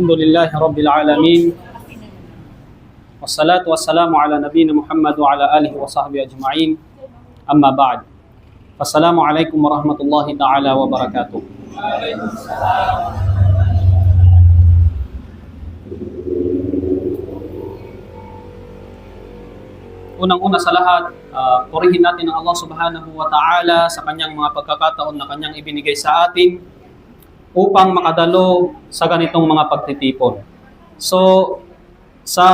Alhamdulillahi Rabbil Alamin. Wassalatu wassalamu ala nabiyina Muhammad wa ala alihi wa sahbihi ajma'in. Amma ba'd. Assalamualaikum warahmatullahi ta'ala wabarakatuh. Unang-una sa lahat, purihin natin ang Allah subhanahu wa ta'ala sa kanyang mga pagkakataon na kanyang ibinigay sa atin upang makadalo sa ganitong mga pagtitipon. So, sa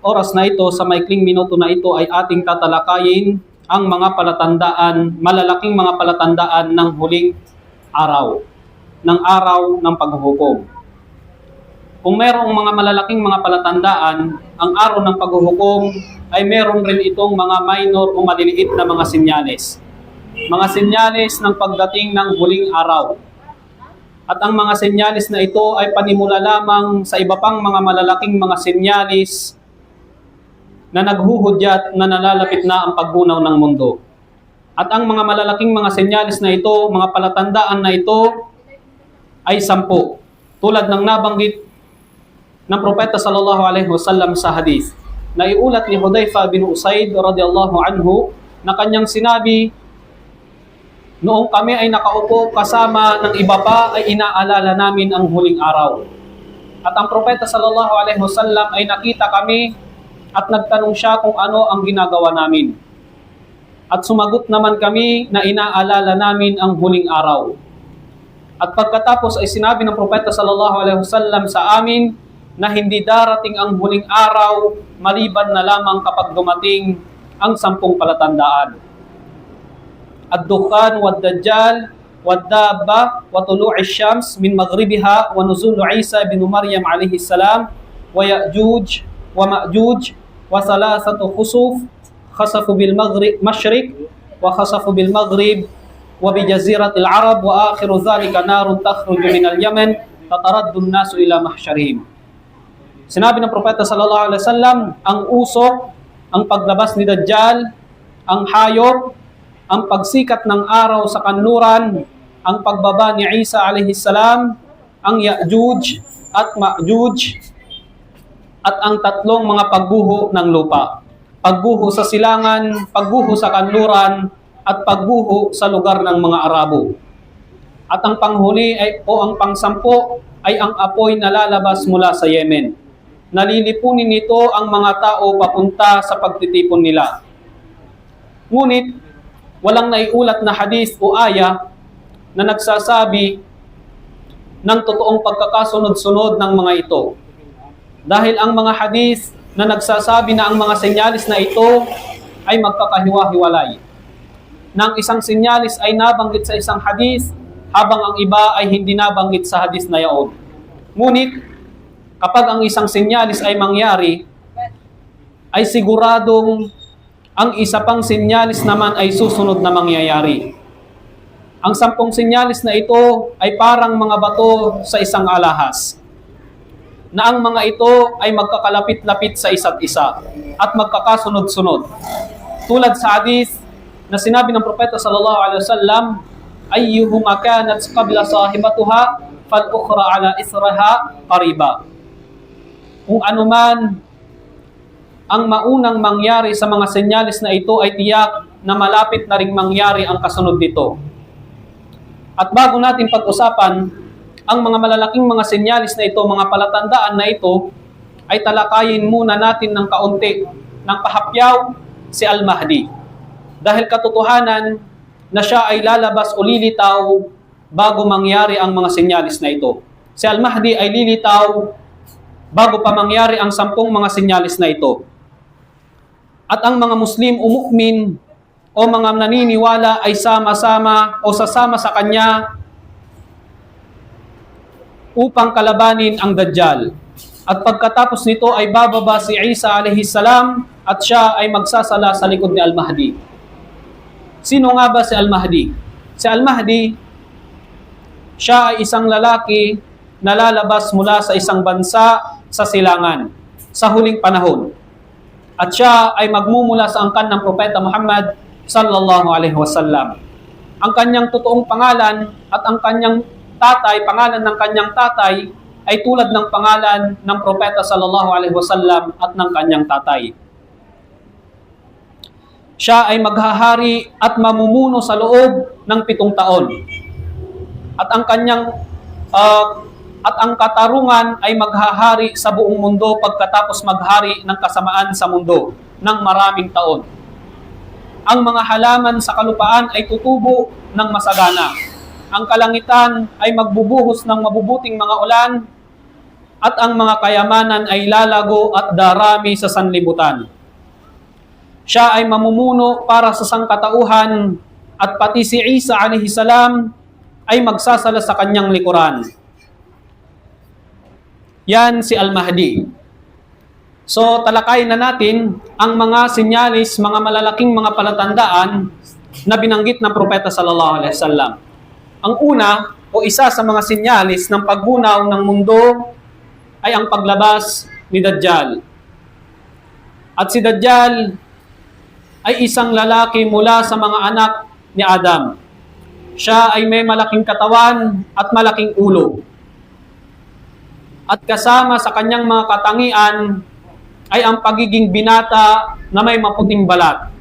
oras na ito, sa maikling minuto na ito ay ating tatalakayin ang mga palatandaan, malalaking mga palatandaan ng huling araw, ng araw ng paghuhukom. Kung mayroong mga malalaking mga palatandaan, ang araw ng paghuhukom ay meron rin itong mga minor o maliliit na mga senyales. Mga senyales ng pagdating ng huling araw. At ang mga senyales na ito ay panimula lamang sa iba pang mga malalaking mga senyales na naghuhudyat na nalalapit na ang paggunaw ng mundo. At ang mga malalaking mga senyales na ito, mga palatandaan na ito ay 10. Tulad ng nabanggit ng Propeta sallallahu alaihi wasallam sa hadith. Na iulat ni Hudayfa bin Usaid radhiyallahu anhu na kanyang sinabi, noong kami ay nakaupo kasama ng iba pa ay inaalala namin ang huling araw. At ang Propeta sallallahu alaihi wasallam ay nakita kami at nagtanong siya kung ano ang ginagawa namin. At sumagot naman kami na inaalala namin ang huling araw. At pagkatapos ay sinabi ng Propeta sallallahu alaihi wasallam sa amin na hindi darating ang huling araw maliban na lamang kapag dumating ang 10 palatandaan. Ad-dukhan wad-dajjal wad-dabba wa tulu'i syams min maghribiha wa nuzul Isa bin Maryam alayhi salam wa Ya'juj wa Ma'juj wa salasatu khusuf khasafu bil masyriq wa khasafu bil maghrib wa bi jaziratil arab wa akhiru dhalika narun takhruju min al-yaman tataraddu an-nasu ila mahsyarihim. Sinabi ng Propeta sallallahu alaihi wasallam, ang usok, ang paglabas ni Dajjal, ang hayop, ang pagsikat ng araw sa kanluran, ang pagbaba ni Isa alaihi salam, ang Ya'juj at Ma'juj, at ang 3 mga pagguho ng lupa. Pagguho sa silangan, pagguho sa kanluran, at pagguho sa lugar ng mga Arabo. At ang panghuli ay, o ang pang-10 ay ang apoy na lalabas mula sa Yemen. Nalilipunin nito ang mga tao papunta sa pagtitipon nila. Ngunit, walang naiulat na hadith o aya na nagsasabi ng totoong pagkakasunod-sunod ng mga ito. Dahil ang mga hadith na nagsasabi na ang mga senyalis na ito ay magkakahiwa-hiwalay. Nang isang senyalis ay nabanggit sa isang hadith, habang ang iba ay hindi nabanggit sa hadith na yaon. Ngunit, kapag ang isang senyalis ay mangyari, ay siguradong ang isa pang senyalis naman ay susunod na mangyayari. Ang 10 senyalis na ito ay parang mga bato sa isang alahas, na ang mga ito ay magkakalapit-lapit sa isa't isa at magkakasunod-sunod. Tulad sa hadith na sinabi ng Propeta sallallahu alaihi wasallam, ayyuhuma kanat qabla sahibatuha fal ukhra ala israha qariba. Kung anuman ang maunang mangyari sa mga senyalis na ito ay tiyak na malapit na ring mangyari ang kasunod nito. At bago natin pag-usapan ang mga malalaking mga senyalis na ito, mga palatandaan na ito, ay talakayin muna natin ng kaunti ng pahapyaw si Al-Mahdi. Dahil katotohanan na siya ay lalabas o lilitaw bago mangyari ang mga senyalis na ito. Si Al-Mahdi ay lilitaw bago pa mangyari ang 10 mga senyalis na ito. At ang mga Muslim o mu'min o mga naniniwala ay sama-sama o sasama sa kanya upang kalabanin ang Dajjal. At pagkatapos nito ay bababa si Isa alaihi salam at siya ay magsasala sa likod ni Al-Mahdi. Sino nga ba si Al-Mahdi? Si Al-Mahdi, siya ay isang lalaki na lalabas mula sa isang bansa sa silangan, sa huling panahon. At siya ay magmumula sa angkan ng Propeta Muhammad sallallahu alaihi wasallam. Ang kanyang totoong pangalan at ang kanyang tatay, pangalan ng kanyang tatay ay tulad ng pangalan ng propeta sallallahu alaihi wasallam at ng kanyang tatay. Siya ay maghahari at mamumuno sa loob ng 7 taon. At ang kanyang at ang katarungan ay maghahari sa buong mundo pagkatapos maghari ng kasamaan sa mundo ng maraming taon. Ang mga halaman sa kalupaan ay tutubo ng masagana. Ang kalangitan ay magbubuhos ng mabubuting mga ulan at ang mga kayamanan ay lalago at darami sa sanlibutan. Siya ay mamumuno para sa sangkatauhan at pati si Isa alaihi salam ay magsasala sa kanyang likuran. Yan si Al-Mahdi. So talakayin na natin ang mga sinyalis, mga malalaking mga palatandaan na binanggit ng propeta sallallahu alaihi wasallam. Ang una o isa sa mga sinyalis ng pagbunaw ng mundo ay ang paglabas ni Dajjal. At si Dajjal ay isang lalaki mula sa mga anak ni Adam. Siya ay may malaking katawan at malaking ulo. At kasama sa kanyang mga katangian ay ang pagiging binata na may maputing balat,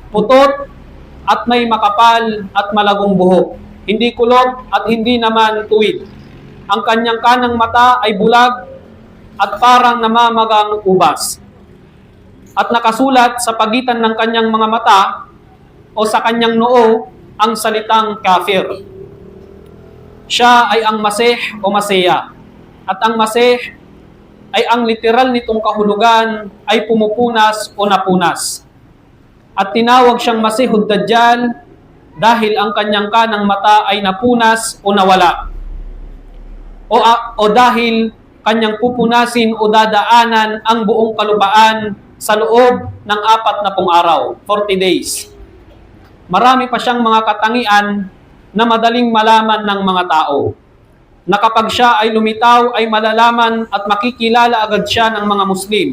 putot at may makapal at malagong buhok, hindi kulot at hindi naman tuwid. Ang kanyang kanang mata ay bulag at parang namamagang ubas. At nakasulat sa pagitan ng kanyang mga mata o sa kanyang noo ang salitang kafir. Siya ay ang Masih o Masiya. At ang Masih ay ang literal nitong kahulugan ay pumupunas o napunas. At tinawag siyang Masihud Dajjal dahil ang kanyang kanang mata ay napunas o nawala. O dahil kanyang pupunasin o dadaanan ang buong kalupaan sa loob ng 40 araw, 40 days. Marami pa siyang mga katangian na madaling malaman ng mga tao. Na kapag siya ay lumitaw ay malalaman at makikilala agad siya ng mga Muslim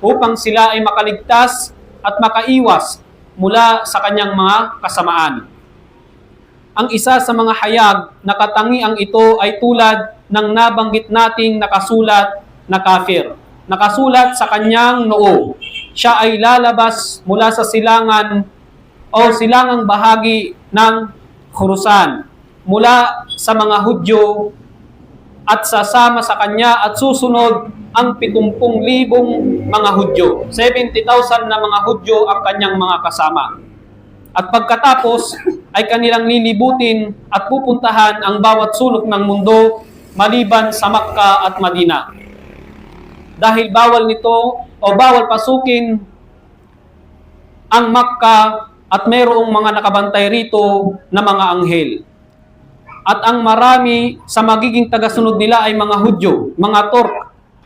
upang sila ay makaligtas at makaiwas mula sa kanyang mga kasamaan. Ang isa sa mga hayag na katangiang ito ay tulad ng nabanggit nating nakasulat na kafir. Nakasulat sa kanyang noo. Siya ay lalabas mula sa silangan o silangang bahagi ng Khorasan mula sa mga Hudyo at sasama sa kanya at susunod ang 70,000 mga Hudyo. 70,000 na mga Hudyo ang kanyang mga kasama. At pagkatapos ay kanilang lilibutin at pupuntahan ang bawat sulok ng mundo maliban sa Makkah at Madina. Dahil bawal nito o bawal pasukin ang Makkah at mayroong mga nakabantay rito na mga anghel. At ang marami sa magiging tagasunod nila ay mga Hudyo, mga Turk,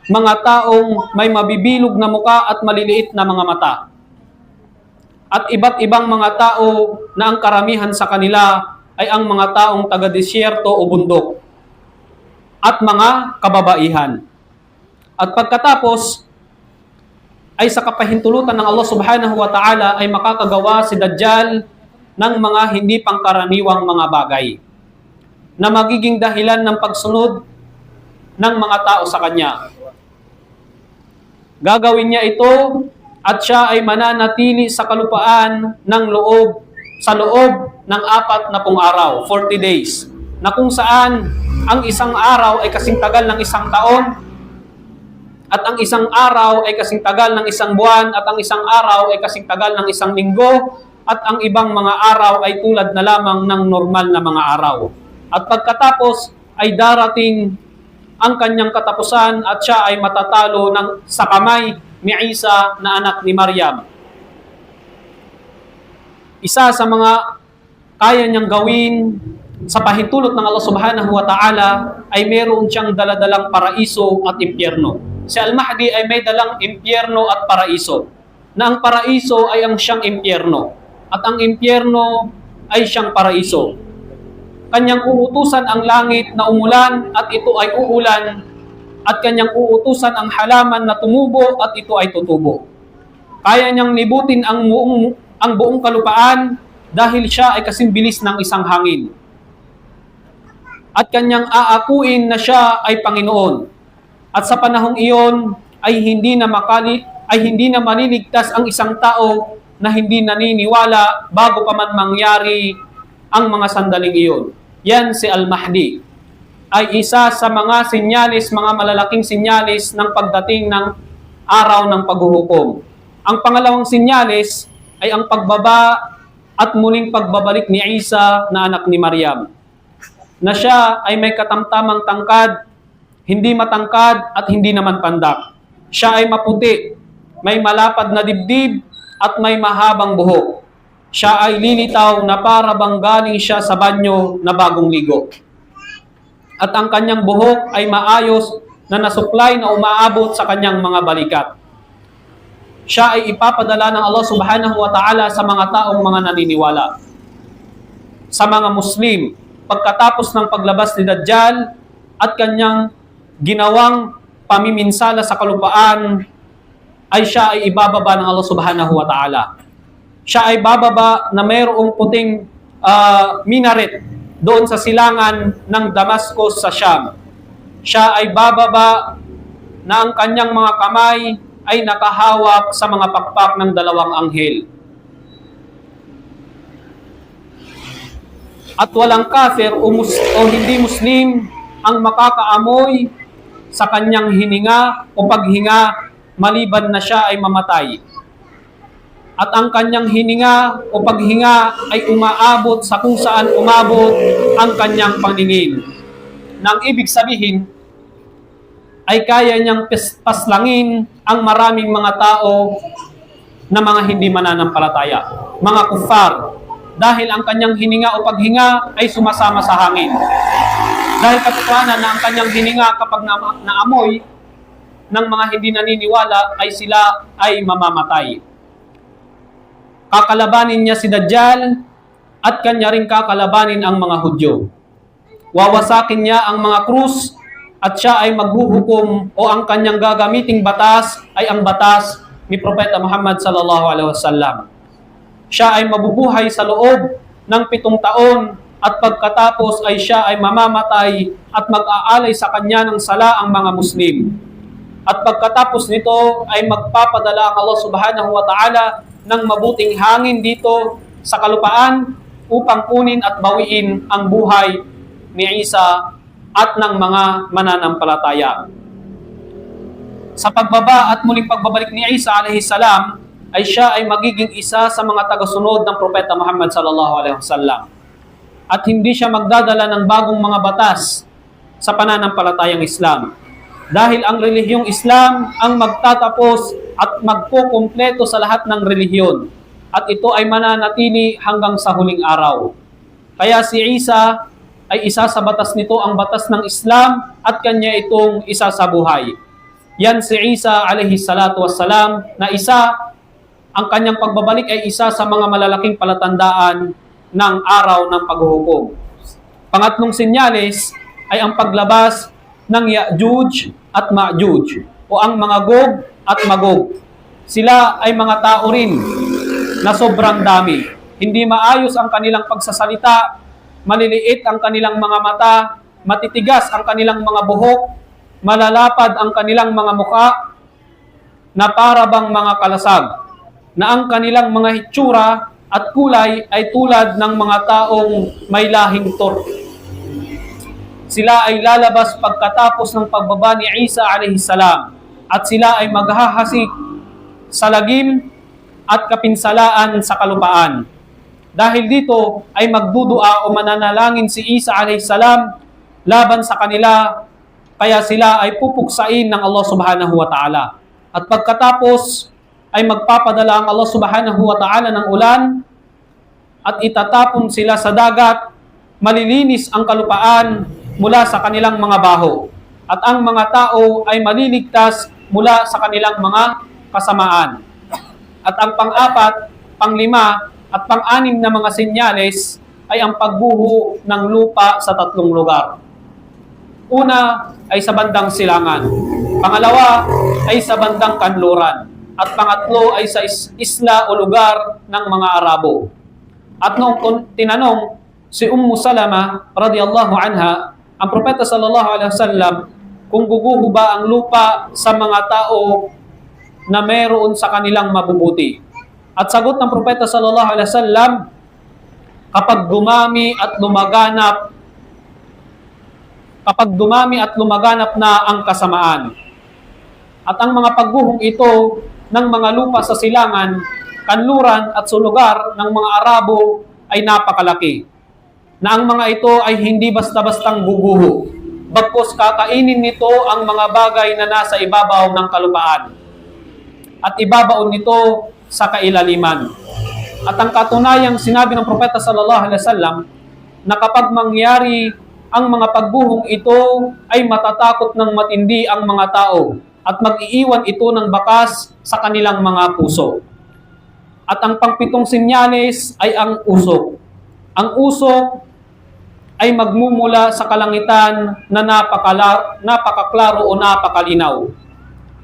mga taong may mabibilog na muka at maliliit na mga mata. At iba't ibang mga tao na ang karamihan sa kanila ay ang mga taong taga-disyerto o bundok at mga kababaihan. At pagkatapos ay sa kapahintulutan ng Allah subhanahu wa ta'ala ay makakagawa si Dajjal ng mga hindi pangkaraniwang mga bagay na magiging dahilan ng pagsunod ng mga tao sa kanya. Gagawin niya ito at siya ay mananatili sa kalupaan ng sa loob ng 40 araw, 40 days, na kung saan ang isang araw ay kasing tagal ng isang taon, at ang isang araw ay kasing tagal ng isang buwan, at ang isang araw ay kasing tagal ng isang linggo, at ang ibang mga araw ay tulad na lamang ng normal na mga araw. At pagkatapos ay darating ang kanyang katapusan at siya ay matatalo sa kamay ni Isa na anak ni Maryam. Isa sa mga kaya niyang gawin sa pahintulot ng Allah subhanahu wa ta'ala ay meron siyang daladalang paraiso at impyerno. Si Al-Mahdi ay may dalang impyerno at paraiso. Na ang paraiso ay ang siyang impyerno. At ang impyerno ay siyang paraiso. Kanyang uutusan ang langit na umulan at ito ay uulan. At kanyang uutusan ang halaman na tumubo at ito ay tutubo. Kaya niyang libutin ang buong kalupaan dahil siya ay kasing bilis ng isang hangin. at kanyang aakuin na siya ay Panginoon. At sa panahong iyon ay hindi na maliligtas ang isang tao na hindi naniniwala bago pa man mangyari ang mga sandaling iyon. Yan si Al-Mahdi ay isa sa mga sinyalis, mga malalaking sinyalis ng pagdating ng araw ng paghuhukom. Ang pangalawang sinyalis ay ang pagbaba at muling pagbabalik ni Isa na anak ni Maryam, na siya ay may katamtamang tangkad, hindi matangkad at hindi naman pandak. Siya ay maputi, may malapad na dibdib at may mahabang buhok. Siya ay lilitaw na para bang galing siya sa banyo na bagong ligo. At ang kanyang buhok ay maayos na nasuklay na umaabot sa kanyang mga balikat. Siya ay ipapadala ng Allah subhanahu wa ta'ala sa mga taong mga naniniwala. Sa mga Muslim, pagkatapos ng paglabas ni Dajjal at kanyang ginawang pamiminsala sa kalupaan, ay siya ay ibababa ng Allah subhanahu wa ta'ala. Siya ay bababa na mayroong puting minaret doon sa silangan ng Damascus sa Sham. Siya ay bababa na ang kanyang mga kamay ay nakahawak sa mga pakpak ng dalawang anghel. At walang kafir o hindi Muslim ang makakaamoy sa kanyang hininga o paghinga maliban na siya ay mamatay. At ang kanyang hininga o paghinga ay umaabot sa kung saan umabot ang kanyang paningin. Nang ibig sabihin, ay kaya niyang paslangin ang maraming mga tao na mga hindi mananampalataya, mga kuffar, dahil ang kanyang hininga o paghinga ay sumasama sa hangin. Dahil katotohanan na ang kanyang hininga kapag naamoy ng mga hindi naniniwala ay sila ay mamamatay. Kakalabanin niya si Dajjal at kanya rin kakalabanin ang mga Hudyo. Wawasakin niya ang mga krus at siya ay maghuhukom o ang kanyang gagamiting batas ay ang batas ni Propeta Muhammad sallallahu alaihi wasallam. Siya ay mabubuhay sa loob ng 7 taon at pagkatapos ay siya ay mamamatay at mag-aalay sa kanya ng sala ang mga Muslim. At pagkatapos nito ay magpapadala ang Allah subhanahu wa ta'ala ng mabuting hangin dito sa kalupaan upang kunin at bawiin ang buhay ni Isa at ng mga mananampalataya. Sa pagbaba at muling pagbabalik ni Isa alayhi salam, ay siya ay magiging isa sa mga tagasunod ng Propeta Muhammad sallallahu alaihi wasallam. At hindi siya magdadala ng bagong mga batas sa pananampalatayang Islam. Dahil ang relihiyong Islam ang magtatapos at magkukumpleto sa lahat ng relihiyon. At ito ay mananatili hanggang sa huling araw. Kaya si Isa ay isa sa batas nito ang batas ng Islam at kanya itong isa sa buhay. Yan si Isa alayhi salatu wassalam na isa, ang kanyang pagbabalik ay isa sa mga malalaking palatandaan ng araw ng paghuhukom. Pangatlong sinyalis ay ang paglabas ng Ya'juj at Ma'juj o ang mga Gog at Magog. Sila ay mga tao rin na sobrang dami. Hindi maayos ang kanilang pagsasalita, maliliit ang kanilang mga mata, matitigas ang kanilang mga buhok, malalapad ang kanilang mga mukha, na para bang mga kalasag, na ang kanilang mga hitsura at kulay ay tulad ng mga taong may lahing tur. Sila ay lalabas pagkatapos ng pagbaba ni Isa alayhi salam at sila ay maghahasik sa lagim at kapinsalaan sa kalupaan. Dahil dito ay magdudua o mananalangin si Isa alayhi salam laban sa kanila, kaya sila ay pupuksain ng Allah subhanahu wa ta'ala. At pagkatapos ay magpapadala ang Allah subhanahu wa ta'ala ng ulan at itatapon sila sa dagat, malilinis ang kalupaan mula sa kanilang mga baho. At ang mga tao ay maliligtas mula sa kanilang mga kasamaan. At ang pang-apat, pang-5, at pang-6 na mga senyales ay ang pagbuho ng lupa sa 3 lugar. Una ay sa bandang silangan. Pangalawa ay sa bandang kanluran. At pangatlo ay sa isla o lugar ng mga Arabo. At noong tinanong si Ummu Salama radiyallahu anha ang Propeta sallallahu alaihi wasallam kung guguho ba ang lupa sa mga tao na meron sa kanilang mabubuti. At sagot ng Propeta sallallahu alaihi wasallam, kapag dumami at lumaganap na ang kasamaan. At ang mga pagguhong ito ng mga lupa sa silangan, kanluran at sulugar ng mga Arabo ay napakalaki. Na ang mga ito ay hindi basta-bastang guguho. Bagkus kakainin nito ang mga bagay na nasa ibabaw ng kalupaan. At ibabaon nito sa kailaliman. At ang katunayang sinabi ng Propeta sallallahu alaihi wasallam na kapag mangyari ang mga pagguhong ito ay matatakot ng matindi ang mga tao at mag-iiwan ito ng bakas sa kanilang mga puso. At ang pangpitong sinyales ay ang usok. Ang usok ay magmumula sa kalangitan na napakaklaro o napakalinaw.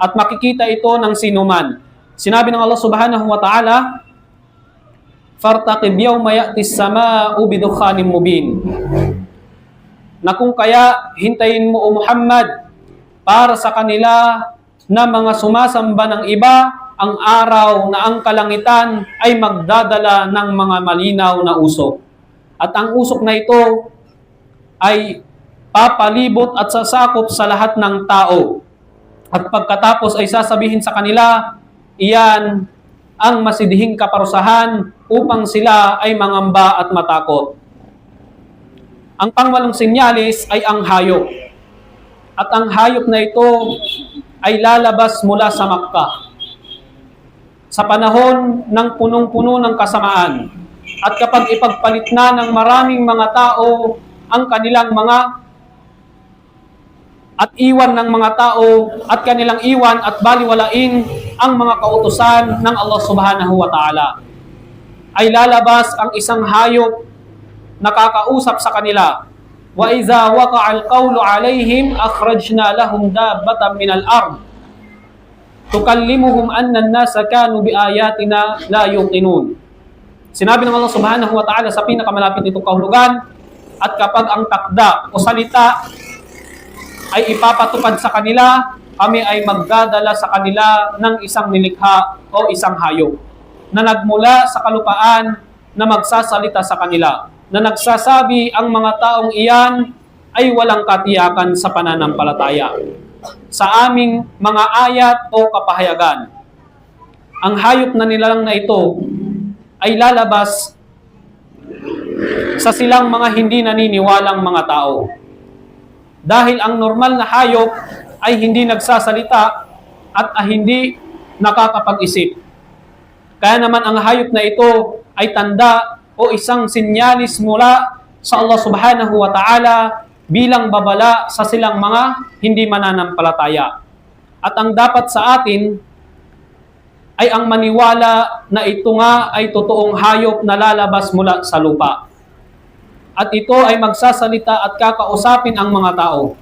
At makikita ito ng sinuman. Sinabi ng Allah subhanahu wa ta'ala, "Fartaqib yawma ya'tis sama'u bidukhanin mubin." Na kung kaya hintayin mo o Muhammad para sa kanila na mga sumasamba ng iba ang araw na ang kalangitan ay magdadala ng mga malinaw na usok. At ang usok na ito ay papalibot at sasakop sa lahat ng tao. At pagkatapos ay sasabihin sa kanila, iyan ang masidihing kaparusahan upang sila ay mangamba at matakot. Ang pangwalong sinyalis ay ang hayop. At ang hayop na ito ay lalabas mula sa Makkah sa panahon ng punong-puno ng kasamaan. At kapag ipagpalit na ng maraming mga tao ang kanilang mga at iwan ng mga tao at kanilang iwan at baliwalain ang mga kautusan ng Allah subhanahu wa ta'ala, ay lalabas ang isang hayop na kakausap sa kanila. Wa iza waqa'a al-qawlu alayhim akhrajna lahum dabbatan min al-ard tukallimuhum anna an-nasa kanu biayatina la yuqinun. Sinabi ng Allah subhanahu wa ta'ala sa pinakamalapit nitong kahulugan, at kapag ang takda o salita ay ipapatupad sa kanila, kami ay magdadala sa kanila ng isang nilikha o isang hayop na nagmula sa kalupaan na magsasalita sa kanila, na nagsasabi ang mga taong iyan ay walang katiyakan sa pananampalataya sa aming mga ayat o kapahayagan. Ang hayop na nilalang na ito ay lalabas sa silang mga hindi naniniwalang mga tao. Dahil ang normal na hayop ay hindi nagsasalita at hindi nakakapag-isip. Kaya naman ang hayop na ito ay tanda o isang sinyalis mula sa Allah subhanahu wa ta'ala bilang babala sa silang mga hindi mananampalataya. At ang dapat sa atin ay ang maniwala na ito nga ay totoong hayop na lalabas mula sa lupa. At ito ay magsasalita at kakausapin ang mga tao.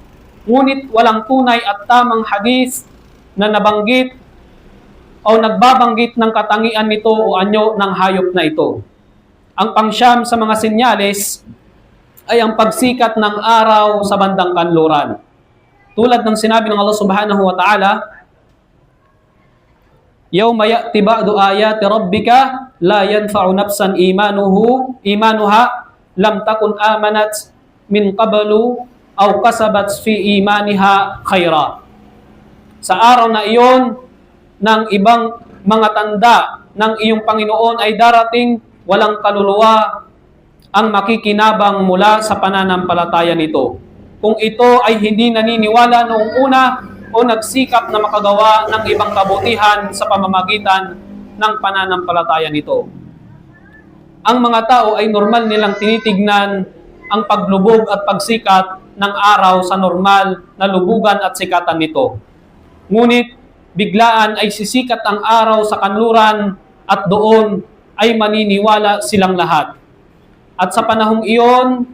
Ngunit walang tunay at tamang hadis na nabanggit o nagbabanggit ng katangian nito o anyo ng hayop na ito. Ang pangsyam sa mga senyales ay ang pagsikat ng araw sa bandang kanluran. Tulad ng sinabi ng Allah subhanahu wa ta'ala, "Yawma ya'ti ba'du ayati rabbika la yanfa'u nafsan imanuha lam takun amanat min qablu aw kasabat fi imaniha khaira." Sa araw na iyon, ng ibang mga tanda ng iyong Panginoon ay darating, walang kaluluwa ang makikinabang mula sa pananampalataya nito. Kung ito ay hindi naniniwala noong una o nagsikap na makagawa ng ibang kabutihan sa pamamagitan ng pananampalataya nito. Ang mga tao ay normal nilang tinitignan ang paglubog at pagsikat ng araw sa normal na lubugan at sikatan nito. Ngunit biglaan ay sisikat ang araw sa kanluran at doon ay maniniwala silang lahat. At sa panahong iyon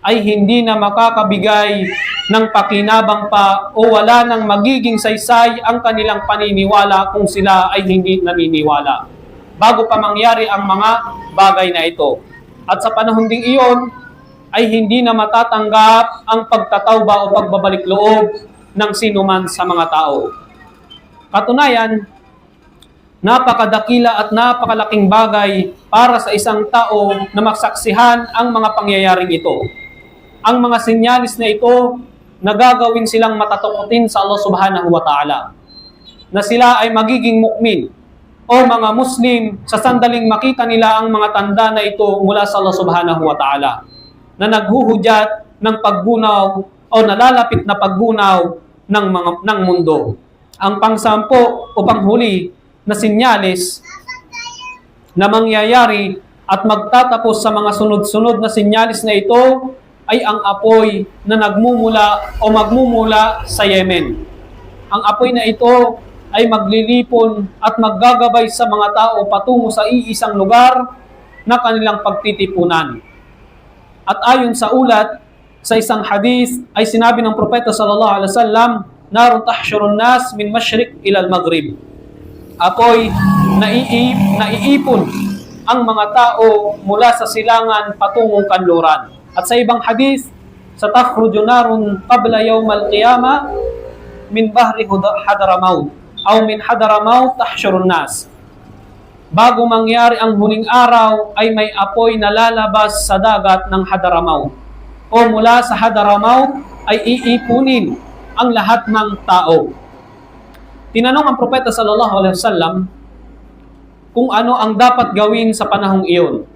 ay hindi na makakabigay ng pakinabang pa o wala nang magiging saysay ang kanilang paniniwala kung sila ay hindi naniniwala bago pa mangyari ang mga bagay na ito. At sa panahon ding iyon ay hindi na matatanggap ang pagtatawba o pagbabalik loob ng sinuman sa mga tao. Katunayan, napakadakila at napakalaking bagay para sa isang tao na masaksihan ang mga pangyayaring ito. Ang mga sinyalis na ito na gagawin silang matatakutin sa Allah subhanahu wa ta'ala. Na sila ay magiging mu'min o mga Muslim sa sandaling makita nila ang mga tanda na ito mula sa Allah subhanahu wa ta'ala. Na naghuhudyat ng pagbunaw o nalalapit na pagbunaw ng mundo. Ang pangsampo o panghuli na sinyalis na mangyayari at magtatapos sa mga sunod-sunod na sinyalis na ito ay ang apoy na magmumula sa Yemen. Ang apoy na ito ay maglilipon at maggagabay sa mga tao patungo sa iisang lugar na kanilang pagtitipunan. At ayon sa ulat, sa isang hadith ay sinabi ng Propeta sallallahu alaihi wasallam, "Narun tahsyurun nas min masyriq ila al-maghrib." Apoy naiipon ang mga tao mula sa silangan patungong kanluran. At sa ibang hadith, sa takhruju narun qabla yawm al-qiyamah min bahri Hadramaut aw min Hadramaut tahsyurun nas. Bago mangyari ang huling araw ay may apoy na lalabas sa dagat ng Hadramaut. O mula sa Hadramaut ay iipunin ang lahat ng tao. Tinanong ang Propeta sallallahu alaihi wasallam kung ano ang dapat gawin sa panahong iyon.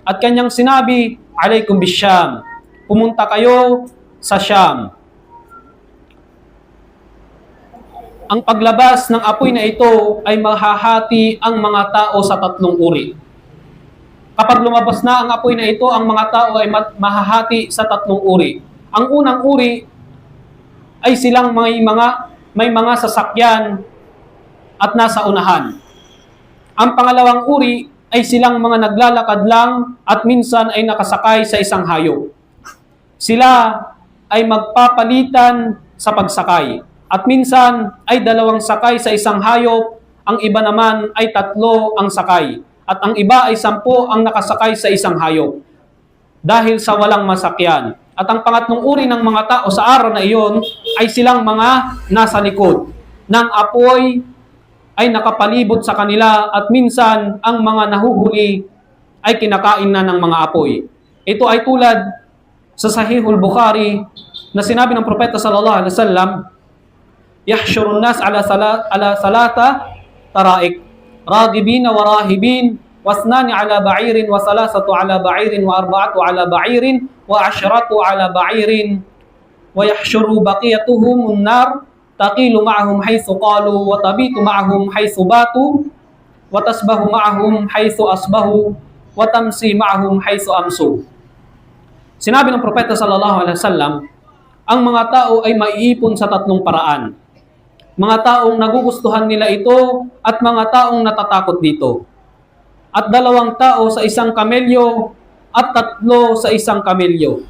At kanyang sinabi, "Alaykum bisyam." Pumunta kayo sa Syam. Ang paglabas ng apoy na ito ay mahahati ang mga tao sa tatlong uri. Kapag lumabas na ang apoy na ito, ang mga tao ay mahahati sa tatlong uri. Ang unang uri ay silang may mga sasakyan at nasa unahan. Ang pangalawang uri ay silang mga naglalakad lang at minsan ay nakasakay sa isang hayop. Sila ay magpapalitan sa pagsakay at minsan ay dalawang sakay sa isang hayop, ang iba naman ay 3 ang sakay at ang iba ay 10 ang nakasakay sa isang hayop dahil sa walang masakyan. At ang pangatlong uri ng mga tao sa araw na iyon ay silang mga nasa likod ng apoy ay nakapalibot sa kanila at minsan ang mga nahuhuli ay kinakain na ng mga apoy. Ito ay tulad sa Sahihul Bukhari na sinabi ng Propeta sallallahu alaihi wasallam, "Yahsyurun nas ala salata taraik, ragibina wa rahibin, wasnani ala ba'irin wa salasatu ala ba'irin wa arba'atu ala ba'irin wa asyratu ala ba'irin wa yahsyuru baqiyatuhum an-nar taqilu ma'ahum haythu qalu wa tabitu ma'ahum haythu batu wa tasbahu ma'ahum haythu asbahu wa tamsi ma'ahum haythu amsu." Sinabi ng Propeta sallallahu alaihi wasallam, ang mga tao ay maiipon sa 3 paraan. Mga taong nagugustuhan nila ito at mga taong natatakot dito. At 2 tao sa isang kamelyo at 3 sa isang kamelyo.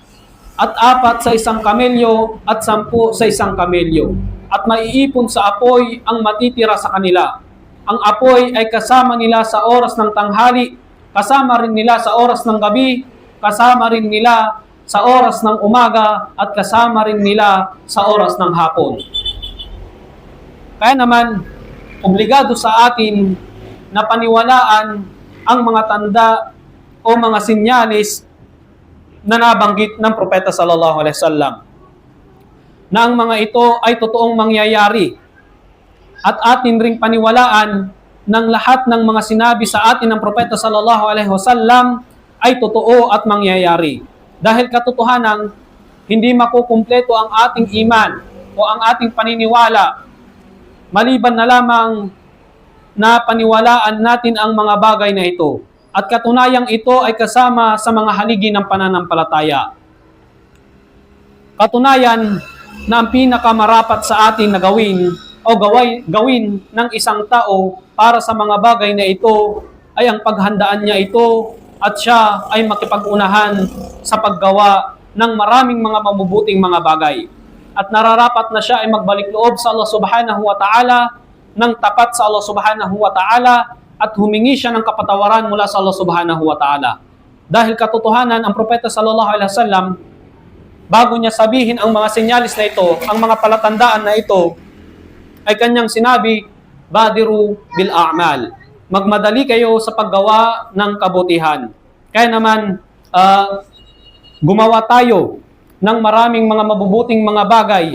At 4 sa isang kamelyo at 10 sa isang kamelyo. At maiipon sa apoy ang matitira sa kanila. Ang apoy ay kasama nila sa oras ng tanghali, kasama rin nila sa oras ng gabi, kasama rin nila sa oras ng umaga, at kasama rin nila sa oras ng hapon. Kaya naman, obligado sa atin na paniwalaan ang mga tanda o mga sinyalis na nabanggit ng Propeta sallallahu alaihi wasallam, na ang mga ito ay totoong mangyayari at atin ring paniwalaan ng lahat ng mga sinabi sa atin ng Propeta sallallahu alaihi wasallam ay totoo at mangyayari. Dahil katotohanan, hindi makukumpleto ang ating iman o ang ating paniniwala maliban na lamang na paniwalaan natin ang mga bagay na ito. At katunayang ito ay kasama sa mga haligi ng pananampalataya. Katunayan na ang pinakamarapat sa atin na gawin o gawin ng isang tao para sa mga bagay na ito ay ang paghandaan niya ito at siya ay makipag-unahan sa paggawa ng maraming mga mabubuting mga bagay. At nararapat na siya ay magbalik loob sa Allah subhanahu wa ta'ala ng tapat sa Allah subhanahu wa ta'ala at humingi siya ng kapatawaran mula sa Allah subhanahu wa ta'ala. Dahil katotohanan, ang Propeta sallallahu alaihi wasallam, bago niya sabihin ang mga senyalis na ito, ang mga palatandaan na ito, ay kanyang sinabi, badiru bil a'mal. Magmadali kayo sa paggawa ng kabutihan. Kaya naman, gumawa tayo ng maraming mga mabubuting mga bagay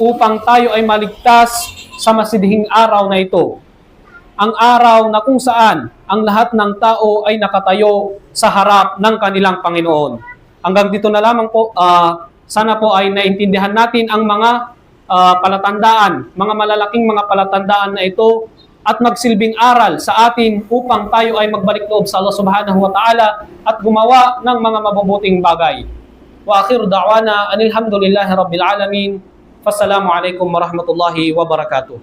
upang tayo ay maligtas sa masidhing araw na ito. Ang araw na kung saan ang lahat ng tao ay nakatayo sa harap ng kanilang Panginoon. Hanggang dito na lamang po, sana po ay naintindihan natin ang mga palatandaan, mga malalaking mga palatandaan na ito at magsilbing aral sa atin upang tayo ay magbalik loob sa Allah subhanahu wa ta'ala at gumawa ng mga mabubuting bagay. Wa akhiru da'wana anilhamdulillahi rabbil alamin. Fassalamu alaikum warahmatullahi wabarakatuh.